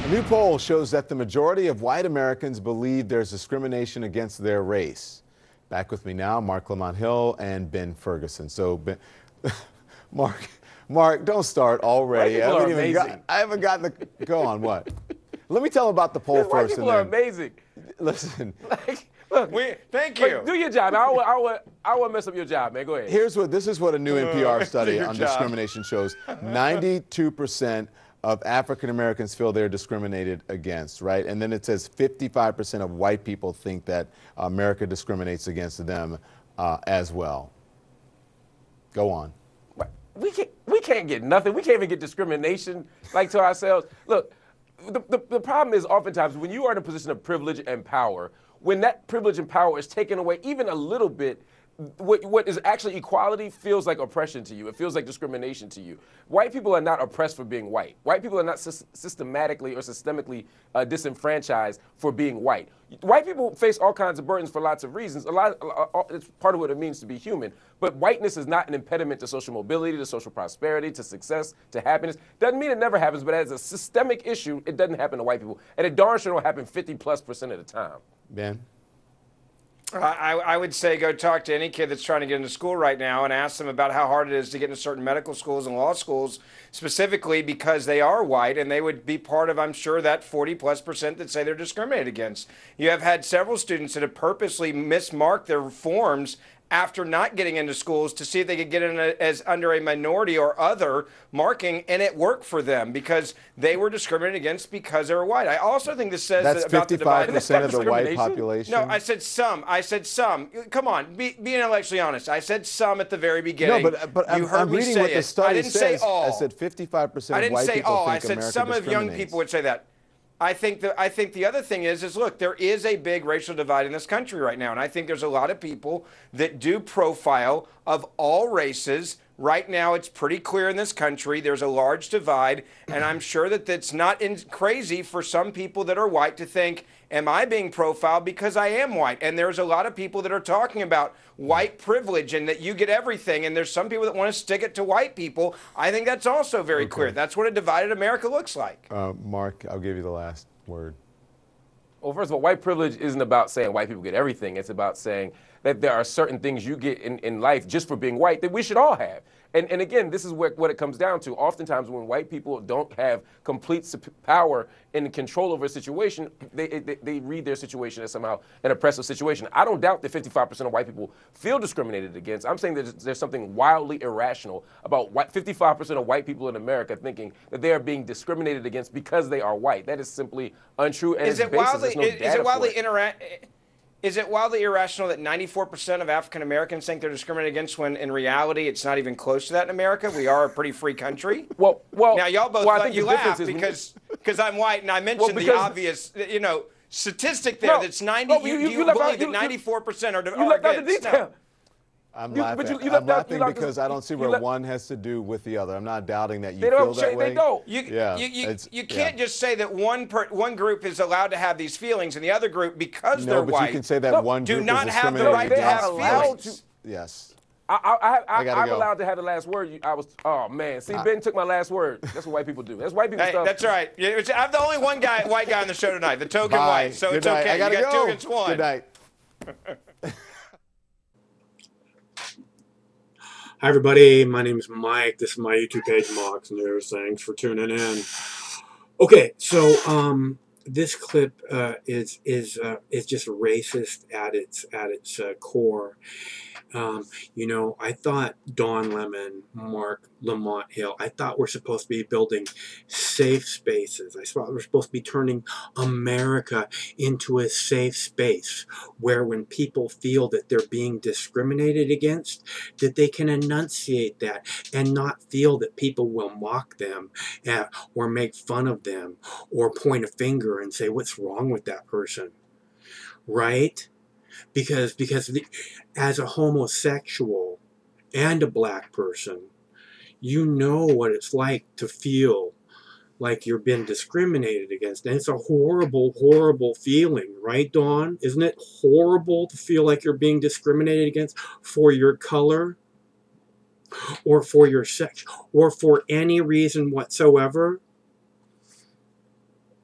A new poll shows that the majority of white Americans believe there's discrimination against their race. Back with me now, Marc Lamont Hill and Ben Ferguson. So, Ben, Mark, don't start already. White people are I haven't gotten the. Go on, what? Let me tell them about the poll White first. people are amazing. Listen. Look, thank you. Do your job. I would mess up your job, man. Go ahead. This is what a new NPR study on job. discrimination shows. 92% of African Americans feel they're discriminated against, right? And then it says 55% of white people think that America discriminates against them as well. Go on. We can't get nothing. We can't even get discrimination like to ourselves. Look, the problem is oftentimes when you are in a position of privilege and power, when that privilege and power is taken away even a little bit, what is actually equality feels like oppression to you. It feels like discrimination to you. White people are not oppressed for being white. White people are not systematically or systemically disenfranchised for being white. White people face all kinds of burdens for lots of reasons. It's part of what it means to be human. But whiteness is not an impediment to social mobility, to social prosperity, to success, to happiness. Doesn't mean it never happens, but as a systemic issue, it doesn't happen to white people. And it darn sure don't happen 50+% of the time. Ben? I would say go talk to any kid that's trying to get into school right now and ask them about how hard it is to get into certain medical schools and law schools, specifically because they are white, and they would be part of, I'm sure, that 40+% that say they're discriminated against. You have had several students that have purposely mismarked their forms after not getting into schools to see if they could get in as under a minority or other marking, and it worked for them because they were discriminated against because they were white. I also think this says that's that about 55% of the white population. No, I said some. I said some. Come on, be intellectually honest. I said some at the very beginning. No, but you heard I'm me reading say what the study I didn't says. say all. I said 55% I of didn't white say people all. think I said America some of young discriminates. people would say that. I think the other thing is look, there is a big racial divide in this country right now, and I think there's a lot of people that do profile of all races. Right now, it's pretty clear in this country there's a large divide, and I'm sure that it's not crazy for some people that are white to think, am I being profiled because I am white? And there's a lot of people that are talking about white privilege and that you get everything, and there's some people that want to stick it to white people. I think that's also very clear. That's what a divided America looks like. Mark, I'll give you the last word. Well, first of all, white privilege isn't about saying white people get everything. It's about saying that there are certain things you get in life just for being white that we should all have. And again, this is what it comes down to. Oftentimes when white people don't have complete power and control over a situation, they read their situation as somehow an oppressive situation. I don't doubt that 55% of white people feel discriminated against. I'm saying that there's something wildly irrational about 55% of white people in America thinking that they are being discriminated against because they are white. That is simply untrue. And Is it wildly irrational that 94% of African Americans think they're discriminated against when in reality it's not even close to that in America? We are a pretty free country. Well, now y'all both laugh because I'm white and I mentioned the obvious, statistic there that's 90. You believe that 94% are left out the detail. I'm laughing because I don't see where one has to do with the other. I'm not doubting that you feel that way. They don't. You can't just say that one group is allowed to have these feelings and the other group, because they're white, No, but you can say that one group do not is have the right to have feelings. Yes. I'm allowed to have the last word. Oh man, see, Ben took my last word. That's what white people do. That's white people stuff. That's right. I'm the only white guy on the show tonight, the token white. So Good it's night. okay. I gotta you got go. 2 against 1. Good night. Hi everybody, my name is Mike. This is my YouTube page, MOX News. Thanks for tuning in. Okay, so this clip is just racist at its core. I thought Don Lemon, Marc Lamont Hill, I thought we're supposed to be building safe spaces. I thought we're supposed to be turning America into a safe space where when people feel that they're being discriminated against, that they can enunciate that and not feel that people will mock them or make fun of them or point a finger and say, what's wrong with that person? Right? Because as a homosexual and a black person, you know what it's like to feel like you're being discriminated against. And it's a horrible, horrible feeling, right, Dawn? Isn't it horrible to feel like you're being discriminated against for your color or for your sex or for any reason whatsoever?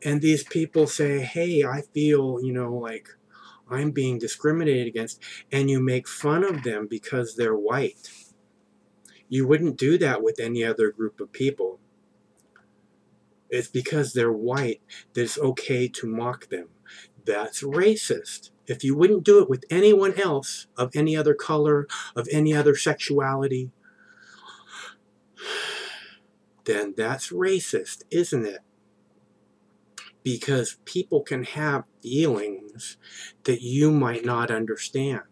And these people say, hey, I feel, like I'm being discriminated against, and you make fun of them because they're white. You wouldn't do that with any other group of people. It's because they're white that it's okay to mock them. That's racist. If you wouldn't do it with anyone else of any other color, of any other sexuality, then that's racist, isn't it? Because people can have feelings that you might not understand.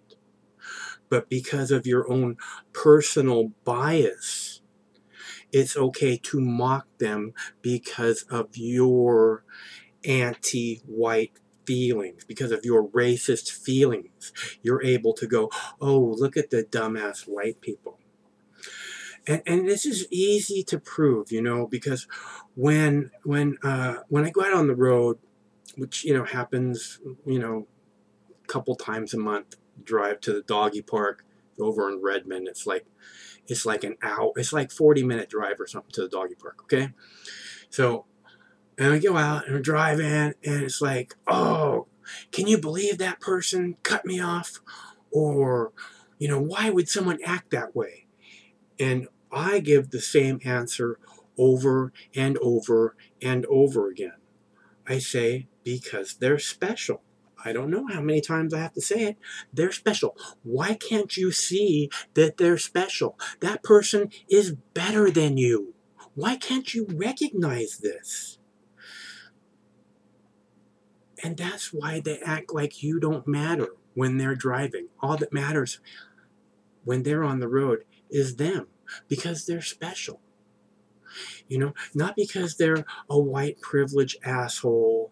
But because of your own personal bias, it's okay to mock them because of your anti-white feelings, because of your racist feelings. You're able to go, oh, look at the dumbass white people. And this is easy to prove, because when I go out on the road, which happens a couple times a month, drive to the doggy park over in Redmond. It's like an hour. It's like 40-minute drive or something to the doggy park. Okay, so and I go out and we're driving, and it's like, oh, can you believe that person cut me off? Or, why would someone act that way? And I give the same answer over and over and over again. I say, because they're special. I don't know how many times I have to say it. They're special. Why can't you see that they're special? That person is better than you. Why can't you recognize this? And that's why they act like you don't matter when they're driving. All that matters when they're on the road is them, because they're special. Not because they're a white privileged asshole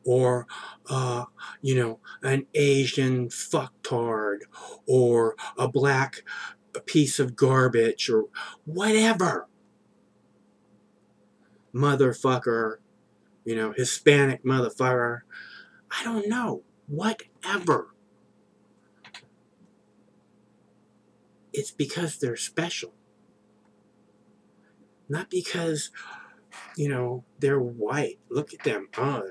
or, an Asian fucktard or a black piece of garbage or whatever. Motherfucker, Hispanic motherfucker. I don't know. Whatever. It's because they're special. Not because, they're white. Look at them. Oh.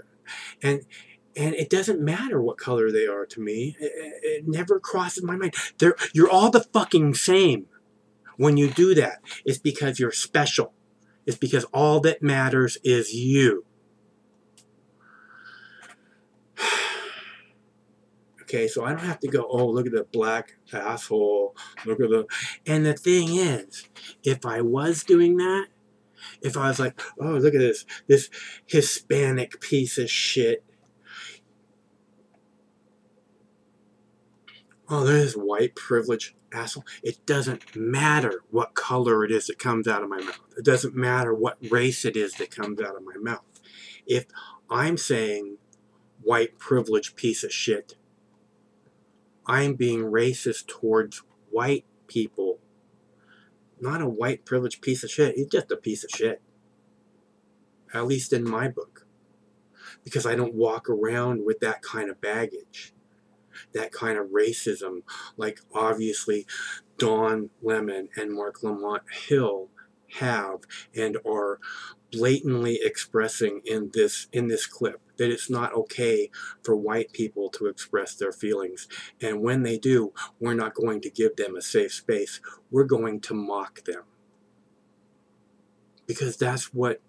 And it doesn't matter what color they are to me. It never crosses my mind. You're all the fucking same when you do that. It's because you're special. It's because all that matters is you. Okay, so I don't have to go, oh, look at the black asshole. Look at the... And the thing is, if I was doing that, if I was like, oh, look at this Hispanic piece of shit. Oh, there's white privilege asshole. It doesn't matter what color it is that comes out of my mouth. It doesn't matter what race it is that comes out of my mouth. If I'm saying white privilege piece of shit, I'm being racist towards white people. Not a white privilege piece of shit. He's just a piece of shit. At least in my book. Because I don't walk around with that kind of baggage. That kind of racism. Like obviously Don Lemon and Marc Lamont Hill have and are blatantly expressing in this clip. That it's not okay for white people to express their feelings. And when they do, we're not going to give them a safe space. We're going to mock them. Because that's what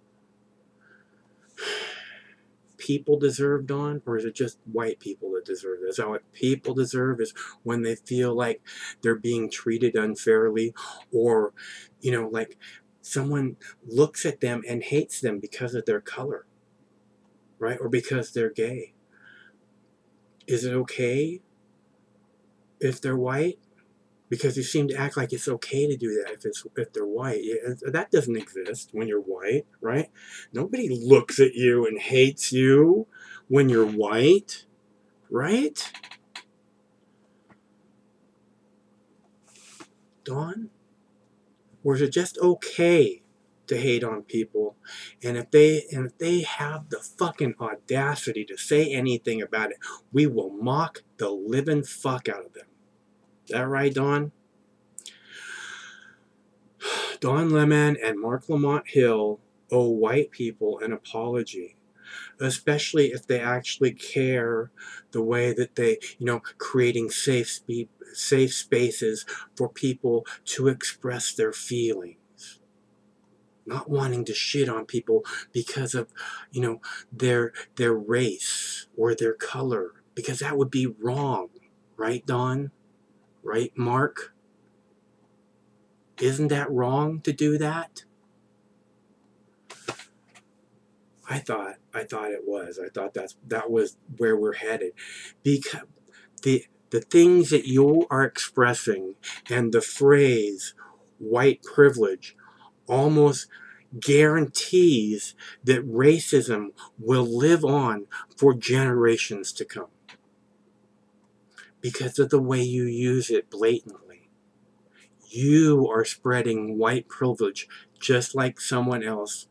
people deserve, Dawn? Or is it just white people that deserve it? Is that what people deserve? Is when they feel like they're being treated unfairly, or, like someone looks at them and hates them because of their color, right? Or because they're gay. Is it okay if they're white? Because you seem to act like it's okay to do that if they're white. That doesn't exist when you're white, right? Nobody looks at you and hates you when you're white, right? Dawn? Or is it just okay to hate on people? And if they have the fucking audacity to say anything about it, we will mock the living fuck out of them. Is that right, Dawn? Don Lemon and Marc Lamont Hill owe white people an apology especially if they actually care the way that they, creating safe spaces for people to express their feelings, not wanting to shit on people because of, their race or their color, because that would be wrong, right, Don? Right, Mark? Isn't that wrong to do that? I thought it was. I thought that was where we're headed, because the things that you are expressing and the phrase white privilege almost guarantees that racism will live on for generations to come because of the way you use it blatantly. You are spreading white privilege just like someone else,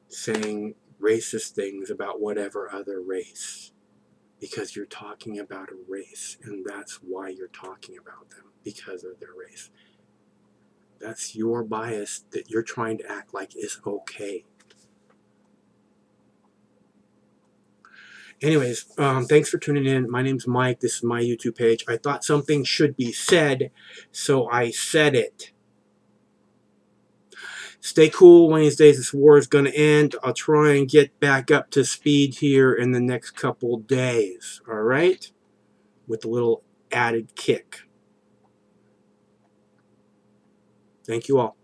saying racist things about whatever other race, because you're talking about a race, and that's why you're talking about them, because of their race. That's your bias that you're trying to act like is okay. Anyways, thanks for tuning in. My name's Mike. This is my YouTube page. I thought something should be said, so I said it. Stay cool. One of these days this war is going to end. I'll try and get back up to speed here in the next couple days. All right? With a little added kick. Thank you all.